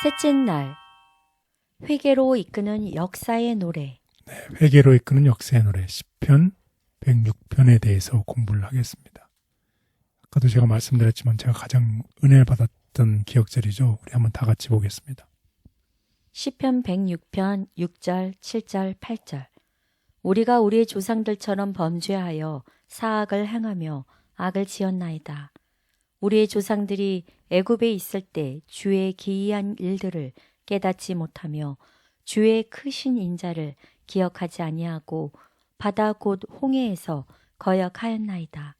셋째 날, 회개로 이끄는 역사의 노래. 네, 회개로 이끄는 역사의 노래 시편 106편에 대해서 공부를 하겠습니다. 아까도 제가 말씀드렸지만 제가 가장 은혜를 받았던 기억절이죠. 우리 한번 다 같이 보겠습니다. 시편 106편 6절, 7절, 8절. 우리가 우리의 조상들처럼 범죄하여 사악을 행하며 악을 지었나이다. 우리의 조상들이 애굽에 있을 때 주의 기이한 일들을 깨닫지 못하며 주의 크신 인자를 기억하지 아니하고 바다 곧 홍해에서 거역하였나이다.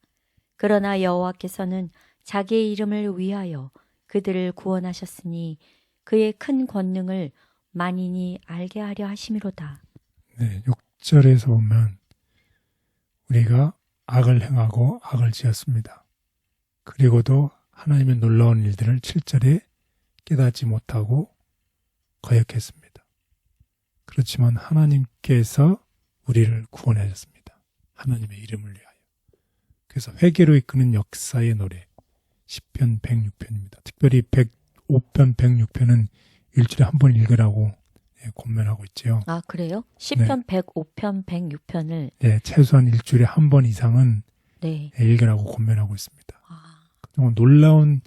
그러나 여호와께서는 자기의 이름을 위하여 그들을 구원하셨으니 그의 큰 권능을 만인이 알게 하려 하심이로다. 네, 6절에서 보면 우리가 악을 행하고 악을 지었습니다. 그리고도 하나님의 놀라운 일들을 7절에 깨닫지 못하고 거역했습니다. 그렇지만 하나님께서 우리를 구원하셨습니다. 하나님의 이름을 위하여. 그래서 회개로 이끄는 역사의 노래 시편 106편입니다. 특별히 105편, 106편은 일주일에 한 번 읽으라고 권면하고 있지요. 아, 그래요? 시편 105편, 106편을 네, 최소한 일주일에 한 번 이상은 읽으라고 권면하고 있습니다. 정말 놀라운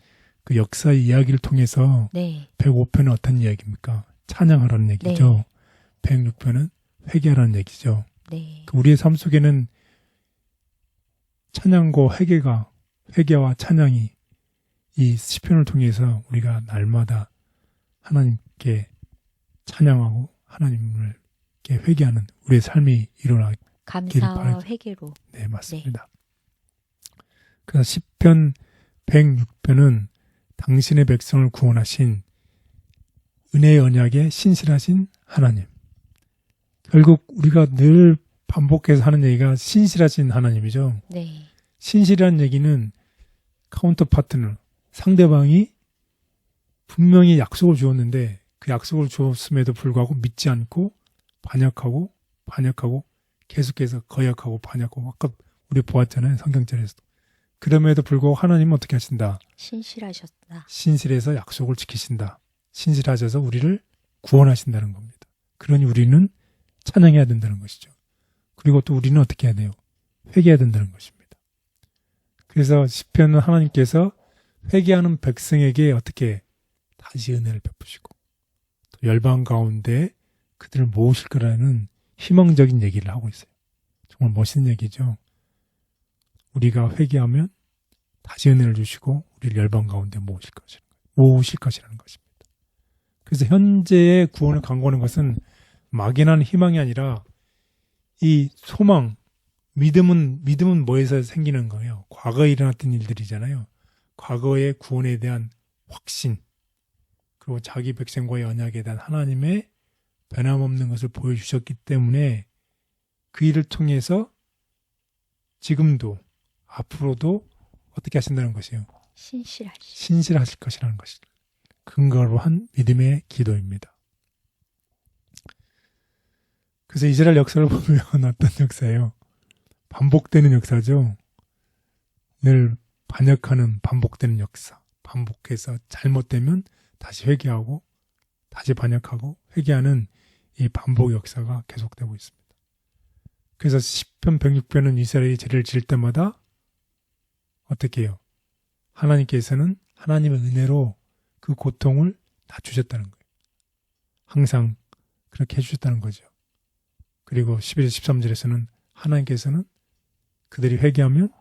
그 역사의 이야기를 통해서 105편은 어떤 이야기입니까? 찬양하라는 얘기죠. 106편은 회개하라는 얘기죠. 우리의 삶 속에는 찬양과 회개와 찬양이 이 시편을 통해서 우리가 날마다 하나님께 찬양하고 하나님을 회개하는 우리의 삶이 일어나길 감사와 회개로. 네, 맞습니다. 그래서 시편 106편은 당신의 백성을 구원하신 은혜의 언약에 신실하신 하나님. 결국 우리가 늘 반복해서 하는 얘기가 신실하신 하나님이죠. 신실한 얘기는 카운터 파트너, 상대방이 분명히 약속을 주었는데 그 약속을 주었음에도 불구하고 믿지 않고 반역하고 계속해서 거역하고 반역하고 아까 우리 보았잖아요. 성경절에서도. 그럼에도 불구하고 하나님은 어떻게 하신다? 신실하셨다. 신실해서 약속을 지키신다. 신실하셔서 우리를 구원하신다는 겁니다. 그러니 우리는 찬양해야 된다는 것이죠. 그리고 또 우리는 어떻게 해야 돼요? 회개해야 된다는 것입니다. 그래서 시편은 하나님께서 회개하는 백성에게 어떻게 다시 은혜를 베푸시고 또 열방 가운데 그들을 모으실 거라는 희망적인 얘기를 하고 있어요. 정말 멋있는 얘기죠. 우리가 회개하면 다시 은혜를 주시고 우리를 열방 가운데 모으실 것이라는 것입니다. 그래서 현재의 구원을 강구하는 것은 막연한 희망이 아니라 이 소망, 믿음은 뭐에서 생기는 거예요? 과거에 일어났던 일들이잖아요. 과거의 구원에 대한 확신, 그리고 자기 백성과의 언약에 대한 하나님의 변함없는 것을 보여주셨기 때문에 그 일을 통해서 지금도 앞으로도 어떻게 하신다는 것이에요? 신실하실 것이라는 것을 근거로 한 믿음의 기도입니다. 그래서 이스라엘 역사를 보면 어떤 역사예요? 반복되는 역사죠. 늘 반역하는 반복되는 역사. 반복해서 잘못되면 다시 회개하고 다시 반역하고 회개하는 이 반복 역사가 계속되고 있습니다. 그래서 시편 106편은 이스라엘이 죄를 지을 때마다 어떻게 해요? 하나님께서는 하나님의 은혜로 그 고통을 다 주셨다는 거예요. 항상 그렇게 해주셨다는 거죠. 그리고 11절 13절에서는 하나님께서는 그들이 회개하면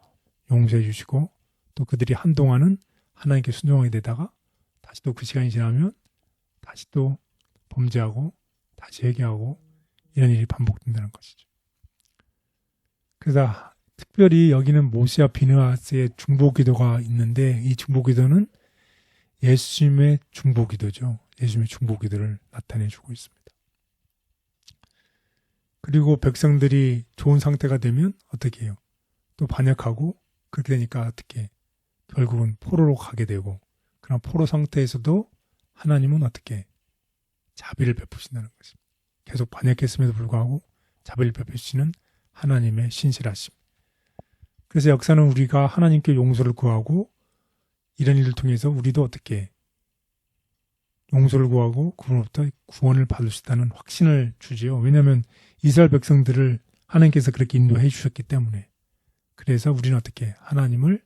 용서해 주시고 또 그들이 한동안은 하나님께 순종하게 되다가 다시 또 그 시간이 지나면 다시 또 범죄하고 다시 회개하고 이런 일이 반복된다는 것이죠. 그래서 특별히 여기는 모세와 비느하스의 중보기도가 있는데 이 중보기도는 예수님의 중보기도죠. 예수님의 중보기도를 나타내주고 있습니다. 그리고 백성들이 좋은 상태가 되면 어떻게 해요? 또 반역하고 그렇게 되니까 어떻게 결국은 포로로 가게 되고 그런 포로 상태에서도 하나님은 어떻게 자비를 베푸신다는 것입니다. 계속 반역했음에도 불구하고 자비를 베푸시는 하나님의 신실하심. 그래서 역사는 우리가 하나님께 용서를 구하고 이런 일을 통해서 우리도 어떻게 용서를 구하고 그로부터 구원을 받을 수 있다는 확신을 주지요. 왜냐하면 이스라엘 백성들을 하나님께서 그렇게 인도해 주셨기 때문에. 그래서 우리는 어떻게 하나님을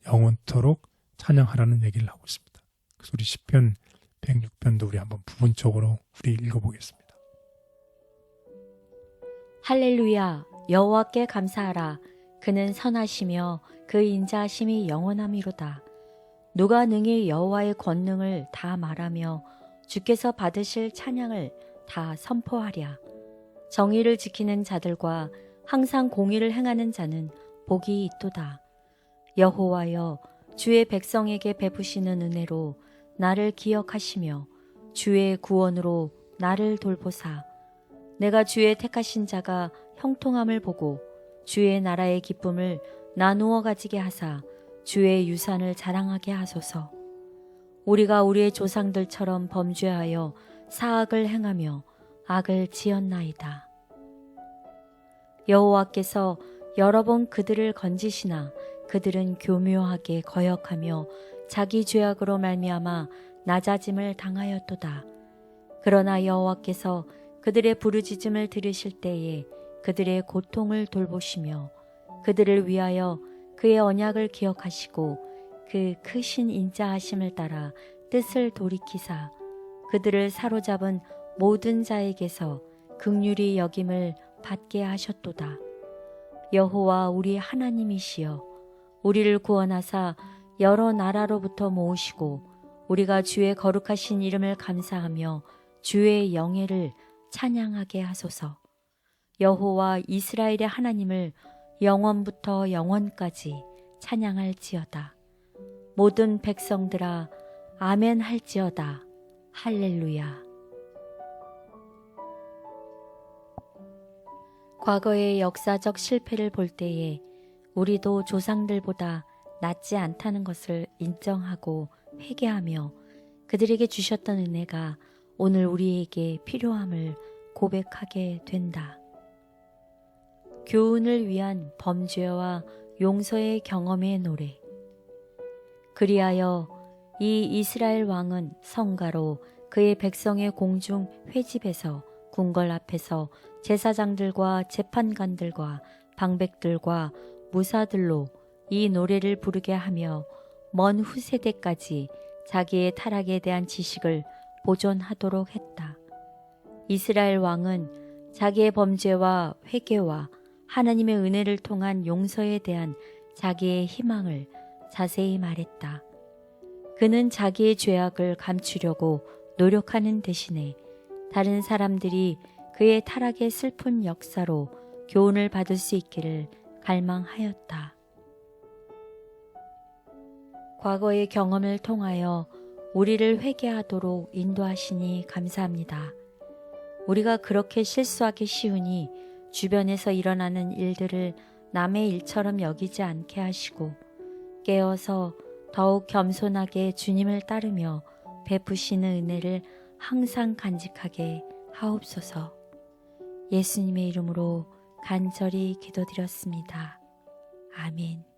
영원토록 찬양하라는 얘기를 하고 있습니다. 그래서 우리 시편 106편도 우리 한번 부분적으로 우리 읽어보겠습니다. 할렐루야 여호와께 감사하라. 그는 선하시며 그 인자하심이 영원함이로다. 누가 능히 여호와의 권능을 다 말하며 주께서 받으실 찬양을 다 선포하랴. 정의를 지키는 자들과 항상 공의를 행하는 자는 복이 있도다. 여호와여 주의 백성에게 베푸시는 은혜로 나를 기억하시며 주의 구원으로 나를 돌보사. 내가 주의 택하신 자가 형통함을 보고 주의 나라의 기쁨을 나누어 가지게 하사 주의 유산을 자랑하게 하소서. 우리가 우리의 조상들처럼 범죄하여 사악을 행하며 악을 지었나이다. 여호와께서 여러 번 그들을 건지시나 그들은 교묘하게 거역하며 자기 죄악으로 말미암아 낮아짐을 당하였도다. 그러나 여호와께서 그들의 부르짖음을 들으실 때에 그들의 고통을 돌보시며 그들을 위하여 그의 언약을 기억하시고 그 크신 인자하심을 따라 뜻을 돌이키사 그들을 사로잡은 모든 자에게서 긍휼히 여김을 받게 하셨도다. 여호와 우리 하나님이시여 우리를 구원하사 여러 나라로부터 모으시고 우리가 주의 거룩하신 이름을 감사하며 주의 영예를 찬양하게 하소서. 여호와 이스라엘의 하나님을 영원부터 영원까지 찬양할지어다. 모든 백성들아 아멘 할지어다. 할렐루야. 과거의 역사적 실패를 볼 때에 우리도 조상들보다 낫지 않다는 것을 인정하고 회개하며 그들에게 주셨던 은혜가 오늘 우리에게 필요함을 고백하게 된다. 교훈을 위한 범죄와 용서의 경험의 노래. 그리하여 이 이스라엘 왕은 성가로 그의 백성의 공중 회집에서 궁궐 앞에서 제사장들과 재판관들과 방백들과 무사들로 이 노래를 부르게 하며 먼 후세대까지 자기의 타락에 대한 지식을 보존하도록 했다. 이스라엘 왕은 자기의 범죄와 회개와 하나님의 은혜를 통한 용서에 대한 자기의 희망을 자세히 말했다. 그는 자기의 죄악을 감추려고 노력하는 대신에 다른 사람들이 그의 타락의 슬픈 역사로 교훈을 받을 수 있기를 갈망하였다. 과거의 경험을 통하여 우리를 회개하도록 인도하시니 감사합니다. 우리가 그렇게 실수하기 쉬우니 주변에서 일어나는 일들을 남의 일처럼 여기지 않게 하시고 깨어서 더욱 겸손하게 주님을 따르며 베푸시는 은혜를 항상 간직하게 하옵소서. 예수님의 이름으로 간절히 기도드렸습니다. 아멘.